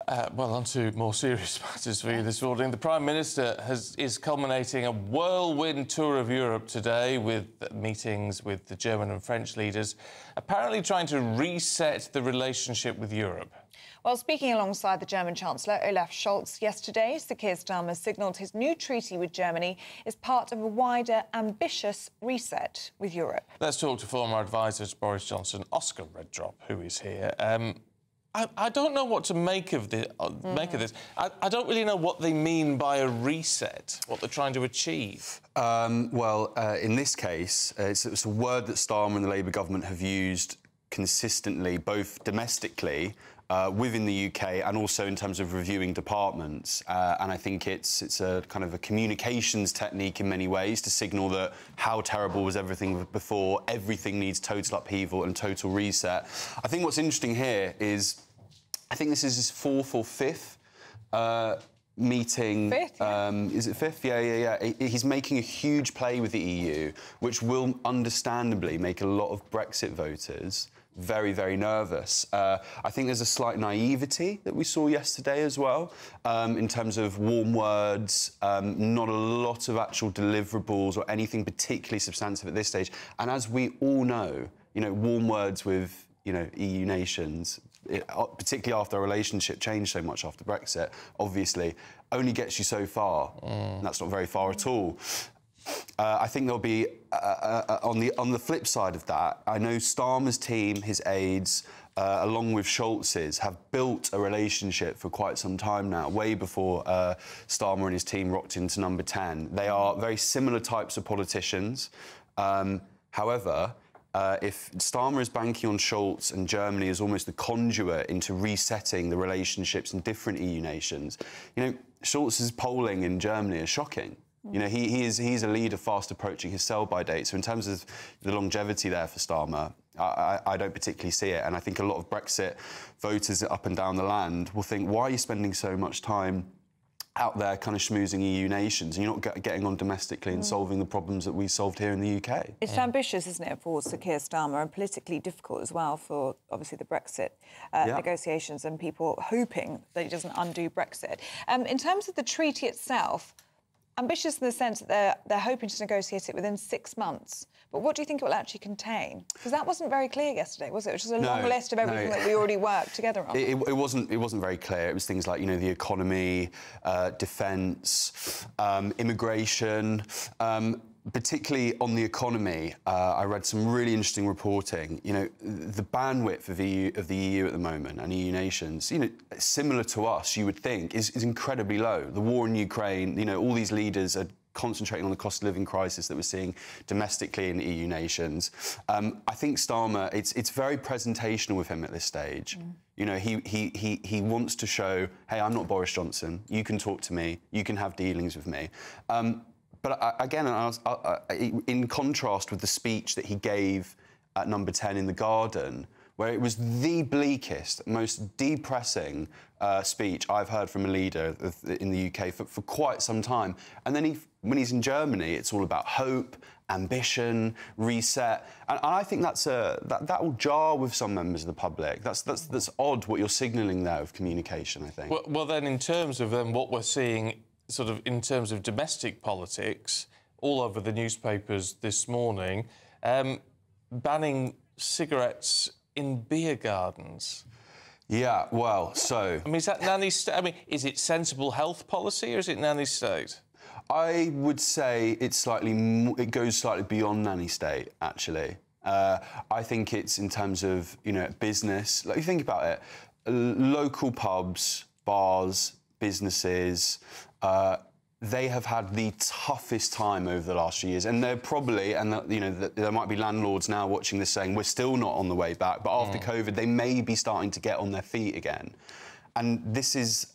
Well, on to more serious matters for you this morning. The Prime Minister is culminating a whirlwind tour of Europe today with meetings with the German and French leaders, apparently trying to reset the relationship with Europe. Well, speaking alongside the German Chancellor Olaf Scholz yesterday, Sir Keir Starmer signalled his new treaty with Germany is part of a wider, ambitious reset with Europe. Let's talk to former advisor to Boris Johnson, Oscar Reddrop, who is here. I don't know what to make of this. I don't really know what they mean by a reset, what they're trying to achieve. In this case, it's a word that Starmer and the Labour government have used consistently, both domestically within the UK and also in terms of reviewing departments. And I think it's a kind of a communications technique in many ways to signal that how terrible was everything before, everything needs total upheaval and total reset. I think what's interesting here is I think this is his fourth or fifth meeting. Fifth, yeah. Is it fifth? Yeah. He's making a huge play with the EU, which will understandably make a lot of Brexit voters very, very nervous. I think there's a slight naivety that we saw yesterday as well, in terms of warm words, not a lot of actual deliverables or anything particularly substantive at this stage. And as we all know, warm words with EU nations, particularly after our relationship changed so much after Brexit, obviously, only gets you so far. And that's not very far at all. I think there'll be, on the flip side of that, I know Starmer's team, his aides, along with Scholz's, have built a relationship for quite some time now, way before Starmer and his team rocked into number 10. They are very similar types of politicians. However, if Starmer is banking on Scholz and Germany as almost the conduit into resetting the relationships in different EU nations, Scholz's polling in Germany is shocking. He's a leader fast approaching his sell-by date. So in terms of the longevity there for Starmer, I don't particularly see it. And I think a lot of Brexit voters up and down the land will think, why are you spending so much time out there kind of schmoozing EU nations, and you're not getting on domestically and solving the problems that we solved here in the UK. It's ambitious, isn't it, for Sir Keir Starmer, and politically difficult as well for, obviously, the Brexit negotiations and people hoping that he doesn't undo Brexit. In terms of the treaty itself, ambitious in the sense that they're hoping to negotiate it within 6 months. But what do you think it will actually contain? Because that wasn't very clear yesterday, was it? It was just a long list of everything that we already worked together on. It wasn't very clear. It was things like, the economy, defence, immigration. Particularly on the economy, I read some really interesting reporting. The bandwidth of the EU at the moment and EU nations, similar to us, you would think, is incredibly low. The war in Ukraine, all these leaders are concentrating on the cost of living crisis that we're seeing domestically in EU nations. I think Starmer, it's very presentational with him at this stage. He wants to show, hey, I'm not Boris Johnson. You can talk to me. You can have dealings with me. But again, in contrast with the speech that he gave at number 10 in the Garden, where it was the bleakest, most depressing speech I've heard from a leader in the UK for quite some time. And then when he's in Germany, it's all about hope, ambition, reset. And I think that will jar with some members of the public. That's odd what you're signalling there with communication, I think. Well, then, in terms of what we're seeing sort of in terms of domestic politics, all over the newspapers this morning, banning cigarettes in beer gardens. Yeah, well, so... is that nanny state? Is it sensible health policy or is it nanny state? I would say it goes slightly beyond nanny state, actually. I think it's in terms of, business. Like, you think about it, local pubs, bars, businesses, they have had the toughest time over the last few years, and they're probably, there might be landlords now watching this saying we're still not on the way back, but after COVID they may be starting to get on their feet again. And this is,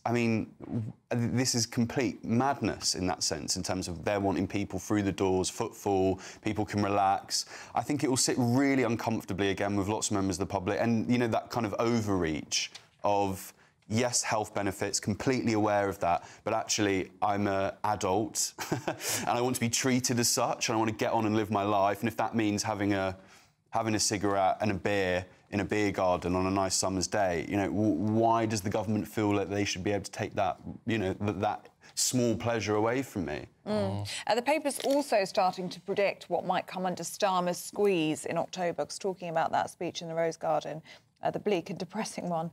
this is complete madness in that sense, in terms of they're wanting people through the doors, footfall, people can relax. I think it will sit really uncomfortably again with lots of members of the public, and that kind of overreach of, yes, health benefits, completely aware of that, but actually I'm an adult and I want to be treated as such, and I want to get on and live my life, and if that means having a cigarette and a beer in a beer garden on a nice summer's day. You know, why does the government feel that they should be able to take that, you know, that small pleasure away from me? The paper's also starting to predict what might come under Starmer's squeeze in October, because talking about that speech in the Rose Garden, the bleak and depressing one,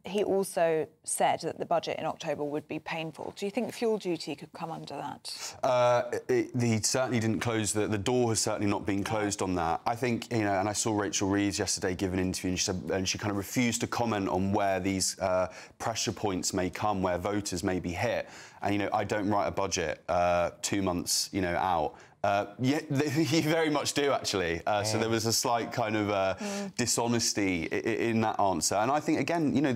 he also said that the budget in October would be painful. Do you think fuel duty could come under that? He certainly didn't close the door. Has certainly not been closed on that. I think, you know, and I saw Rachel Reeves yesterday give an interview, and she said, and she kind of refused to comment on where these pressure points may come, where voters may be hit. And, you know, I don't write a budget 2 months, you know, out. Yeah, you very much do, actually. So there was a slight kind of dishonesty in that answer. And I think, again, you know,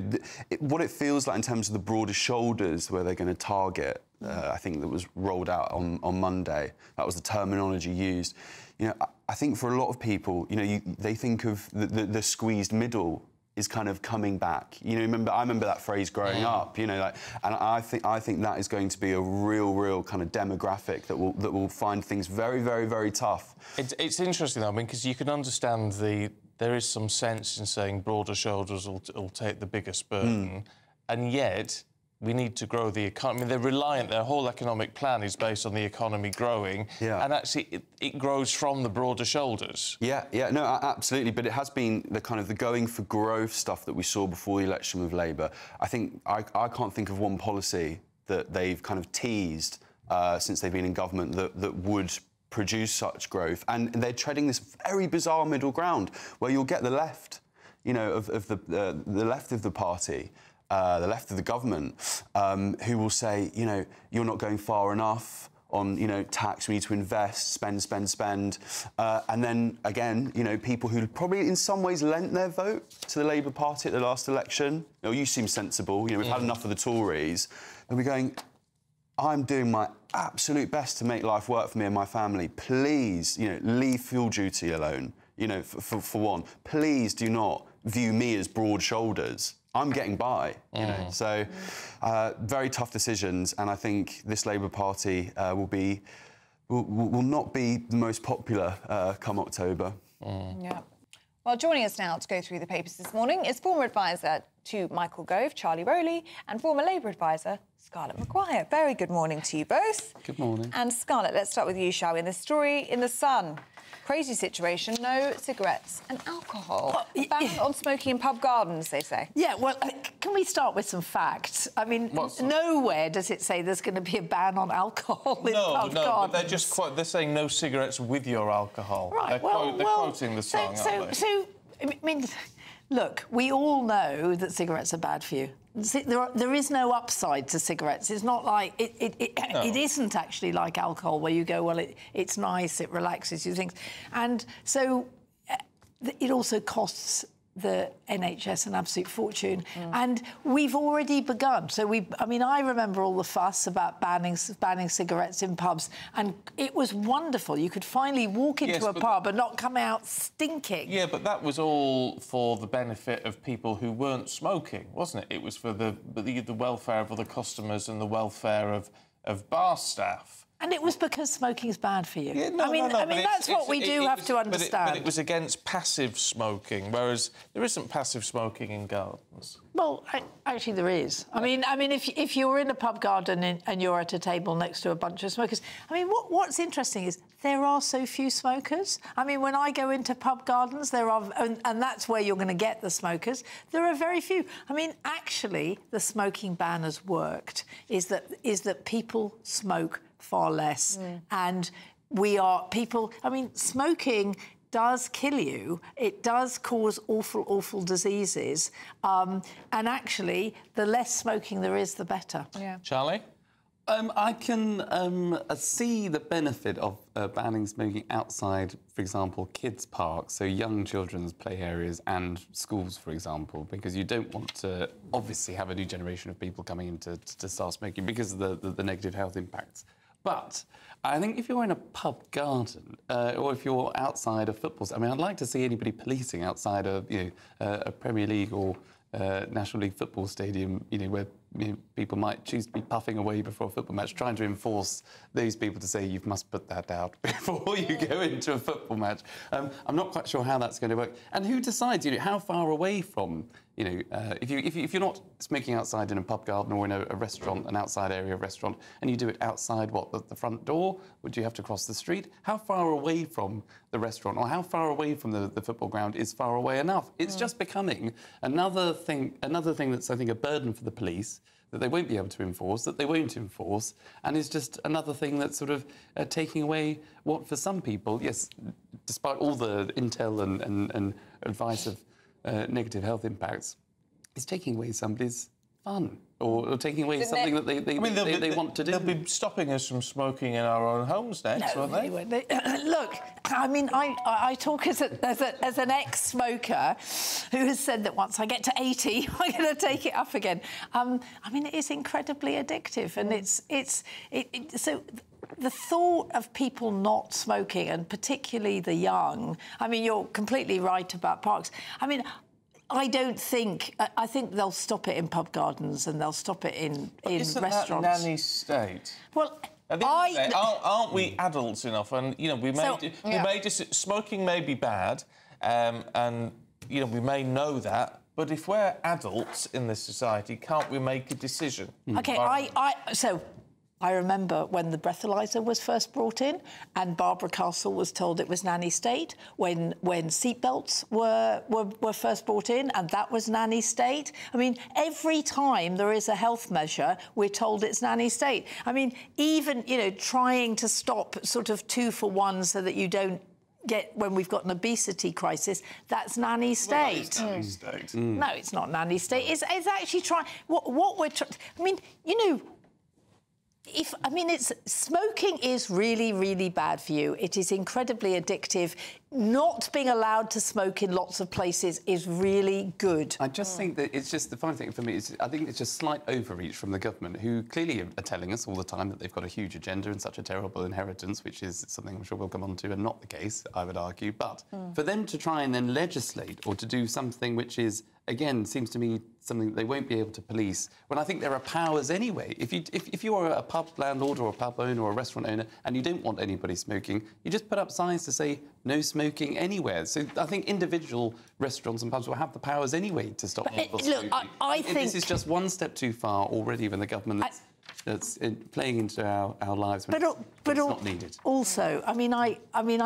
what it feels like in terms of the broader shoulders where they're going to target, I think that was rolled out on Monday. That was the terminology used. You know, I think for a lot of people, you know, they think of the squeezed middle is kind of coming back. You know, I remember that phrase growing up, you know, like, and I think that is going to be a real kind of demographic that will find things very, very, very tough. It's interesting, though, I mean, because you can understand there is some sense in saying broader shoulders will take the biggest burden, and yet we need to grow the economy. I mean, they're reliant, their whole economic plan is based on the economy growing, and actually it grows from the broader shoulders. Yeah, no, absolutely, but it has been the kind of the going for growth stuff that we saw before the election with Labour. I think I can't think of one policy that they've kind of teased since they've been in government that would produce such growth, and they're treading this very bizarre middle ground where you'll get the left, you know, of the left of the party, the left of the government, who will say, you know, you're not going far enough on, you know, tax, we need to invest, spend. And then, again, you know, people who probably in some ways lent their vote to the Labour Party at the last election. You know, you seem sensible, you know, we've had enough of the Tories. And we're going, I'm doing my absolute best to make life work for me and my family. Please, you know, leave fuel duty alone, you know, for one. Please do not view me as broad shoulders. I'm getting by, you know. So, very tough decisions, and I think this Labour Party will not be the most popular come October. Yeah. Well, joining us now to go through the papers this morning is former advisor to Michael Gove, Charlie Rowley, and former Labour advisor Scarlett Maguire. Very good morning to you both. Good morning. And Scarlett, let's start with you, shall we? In the story in The Sun. Crazy situation, no cigarettes and alcohol. Ban on smoking in pub gardens, they say. Yeah, well, can we start with some facts? I mean, nowhere does it say there's going to be a ban on alcohol in pub gardens. No, but they're saying no cigarettes with your alcohol. Right, they're quoting the song, aren't they? So, I mean, look, we all know that cigarettes are bad for you. There is no upside to cigarettes. It's not like... It isn't actually like alcohol, where you go, well, it's nice, it relaxes you, things. And so it also costs the NHS an absolute fortune. And we've already begun. So I remember all the fuss about banning cigarettes in pubs, and it was wonderful. You could finally walk into a pub and not come out stinking. Yeah, but that was all for the benefit of people who weren't smoking, wasn't it? It was for the welfare of other customers and the welfare of bar staff. And it was because smoking's bad for you. Yeah, I mean, that's what we do have to understand. But it was against passive smoking, whereas there isn't passive smoking in gardens. Well, actually, there is. I mean, if you're in a pub garden and you're at a table next to a bunch of smokers, I mean, what's interesting is there are so few smokers. I mean, when I go into pub gardens, there are, and that's where you're going to get the smokers. There are very few. I mean, actually, the smoking ban has worked. Is that people smoke far less, and I mean, smoking does kill you. It does cause awful diseases, and actually, the less smoking there is, the better. Yeah. Charlie? I can see the benefit of banning smoking outside, for example, kids' parks, so young children's play areas and schools, for example, because you don't want to obviously have a new generation of people coming in to start smoking because of the negative health impacts. But I think if you're in a pub garden or if you're outside of footballs, I mean, I'd like to see anybody policing outside of, a Premier League or National League football stadium, where people might choose to be puffing away before a football match, trying to enforce those people to say you must put that out before you go into a football match. I'm not quite sure how that's going to work. And who decides, how far away from, if you're not smoking outside in a pub garden or in a restaurant, an outside area of restaurant, and you do it outside, the front door? Would you have to cross the street? How far away from the restaurant or how far away from the football ground is far away enough? It's just becoming another thing that's, I think, a burden for the police that they won't be able to enforce, that they won't enforce, and is just another thing that's sort of taking away what, for some people, yes, despite all the intel and advice of negative health impacts, is taking away somebody's fun or taking away something that they want to do. They'll be stopping us from smoking in our own homes next, won't they? Look, I mean, I talk as an ex-smoker who has said that once I get to 80, I'm going to take it up again. I mean, it is incredibly addictive, and so the thought of people not smoking, and particularly the young. I mean, you're completely right about parks. I mean, I think they'll stop it in pub gardens and they'll stop it in restaurants. Isn't that nanny state? Well, aren't we adults enough? And smoking may be bad, and we may know that. But if we're adults in this society, can't we make a decision? OK, I remember when the breathalyser was first brought in and Barbara Castle was told it was nanny state, when seatbelts were first brought in and that was nanny state. I mean, every time there is a health measure, we're told it's nanny state. I mean, even, trying to stop sort of 2-for-1 so that you don't get, when we've got an obesity crisis, that's nanny state. Well, it's nanny state. No, it's not nanny state. It's actually trying... What we're trying... I mean, smoking is really, really bad for you. It is incredibly addictive. Not being allowed to smoke in lots of places is really good. I just think that it's just the funny thing for me is I think it's just slight overreach from the government, who clearly are telling us all the time that they've got a huge agenda and such a terrible inheritance, which is something I'm sure we'll come on to, and not the case, I would argue. But for them to try and then legislate or to do something which is, again, seems to me something that they won't be able to police, when I think there are powers anyway. If you are a pub landlord or a pub owner or a restaurant owner and you don't want anybody smoking, you just put up signs to say no smoking anywhere. So I think individual restaurants and pubs will have the powers anyway to stop people smoking. Look, I think this is just one step too far already when the government that's playing into our lives when it's not needed. Also, I mean, I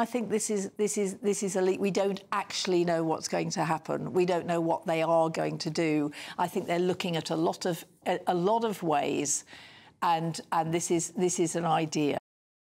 think this is elite. We don't actually know what's going to happen. We don't know what they are going to do. I think they're looking at a lot of ways, and this is an idea.